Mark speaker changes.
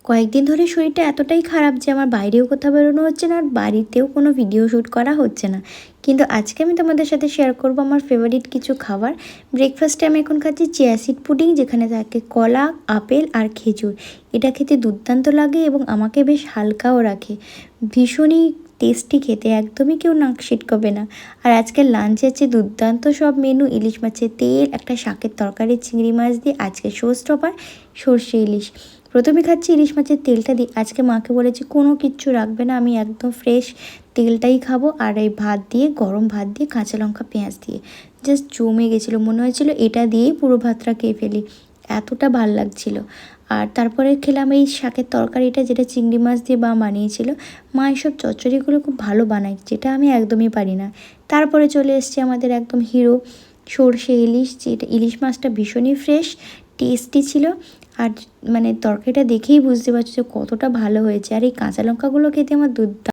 Speaker 1: কয়েকদিন ধরে শরীরটা এতটাই খারাপ যে আমার বাইরেও কোথাও বেরোনো হচ্ছে না, আর বাড়িতেও কোনো ভিডিও শ্যুট করা হচ্ছে না। কিন্তু আজকে আমি তোমাদের সাথে শেয়ার করব আমার ফেভারিট কিছু খাবার। ব্রেকফাস্টে আমি এখন খাচ্ছি চিয়া সিড পুডিং, যেখানে থাকে কলা, আপেল আর খেজুর। এটা খেতে দুর্দান্ত লাগে এবং আমাকে বেশ হালকাও রাখে। ভীষণই টেস্টি খেতে, একদমই কেউ নাক ছিটকাবে না। আর আজকে লাঞ্চে আছে দুর্দান্ত সব মেনু: ইলিশ মাছের তেল, একটা শাকের তরকারি চিংড়ি মাছ দিয়ে, আজকে শো স্টপার সর্ষে ইলিশ। প্রথমে খাচ্ছি ইলিশ মাছের তেলটা দিয়ে। আজকে মাকে বলেছি কোনো কিচ্ছু রাখবে না, আমি একদম ফ্রেশ তেলটাই খাবো। আর এই ভাত দিয়ে, গরম ভাত দিয়ে, কাঁচা লঙ্কা পেঁয়াজ দিয়ে জাস্ট জমে গেছিলো, মনে হয়েছিল এটা দিয়েই পুরো ভাতটা খেয়ে ফেলি, এতটা ভাল লাগছিলো। আর তারপরে খেলাম এই শাকের তরকারিটা, যেটা চিংড়ি মাছ দিয়ে মা বানিয়েছিল। মা এইসব চচ্চড়িগুলো খুব ভালো বানায়, যেটা আমি একদমই পারি না। তারপরে চলে এসছে আমাদের একদম হিরো, সর্ষে ইলিশ। যেটা ইলিশ মাছটা ভীষণই ফ্রেশ, টেস্টি ছিল। আর মানে তরকারিটা দেখেই বুঝতে পারছো যে কতটা ভালো হয়েছে। আর এই কাঁচা লঙ্কাগুলো খেতে আমার দুর্দান্ত